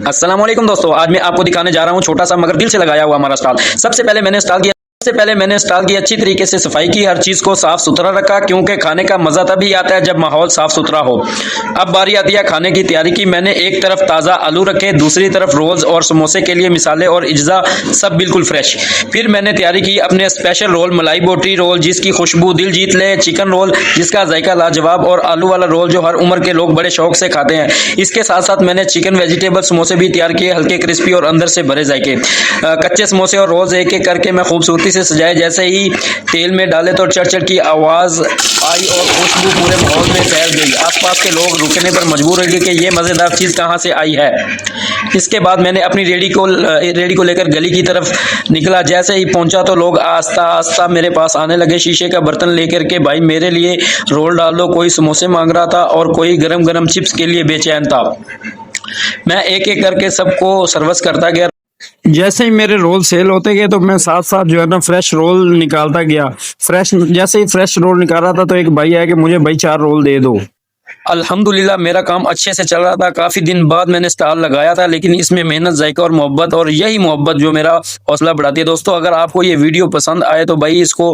अस्सलाम वालेकुम दोस्तों, आज मैं आपको दिखाने जा रहा हूँ छोटा सा मगर दिल से लगाया हुआ हमारा स्टॉल। सबसे पहले मैंने स्टॉल की अच्छी तरीके से सफाई की, हर चीज को साफ सुथरा रखा क्योंकि खाने का मजा तभी आता है जब माहौल साफ सुथरा हो। अब बारी आती है खाने की तैयारी की। मैंने एक तरफ ताज़ा आलू रखे, दूसरी तरफ रोल्स और समोसे के लिए मिसाले और इज्जा सब बिल्कुल फ्रेश। फिर मैंने तैयारी की अपने स्पेशल रोल, मलाई बोटी रोल जिसकी खुशबू दिल जीत ले, चिकन रोल जिसका जायका लाजवाब और आलू वाला रोल जो हर उम्र के लोग बड़े शौक से खाते हैं। इसके साथ साथ मैंने चिकन वेजिटेबल समोसे भी तैयार किए, हल्के क्रिस्पी और अंदर से भरे जायके। कच्चे समोसे और रोल्स एक एक करके मैं खूबसूरती से सजाए, जैसे ही तेल में डाले तो चढ़ की आवाज आई और खुशबू पूरे माहौल में फैल गई। आसपास के लोग रुकने पर मजबूर हो गए कि ये मजेदार चीज कहाँ से आई है। इसके बाद मैंने अपनी रेडी को लेकर गली की तरफ निकला। जैसे ही पहुंचा तो लोग आस्ता आस्ता मेरे पास आने लगे, शीशे का बर्तन लेकर के, भाई मेरे लिए रोल डाल दो। कोई समोसे मांग रहा था और कोई गरम गरम चिप्स के लिए बेचैन था। मैं एक एक करके सबको सर्विस करता गया। जैसे ही मेरे रोल सेल होते गए तो मैं साथ साथ जो है ना फ्रेश रोल निकालता गया। जैसे ही फ्रेश रोल निकाल रहा था तो एक भाई आया कि मुझे भाई 4 रोल दे दो। अल्हम्दुलिल्लाह मेरा काम अच्छे से चल रहा था। काफ़ी दिन बाद मैंने स्टॉल लगाया था, लेकिन इसमें मेहनत, जायका और मोहब्बत, और यही मोहब्बत जो मेरा हौसला बढ़ाती है। दोस्तों अगर आपको ये वीडियो पसंद आए तो भाई इसको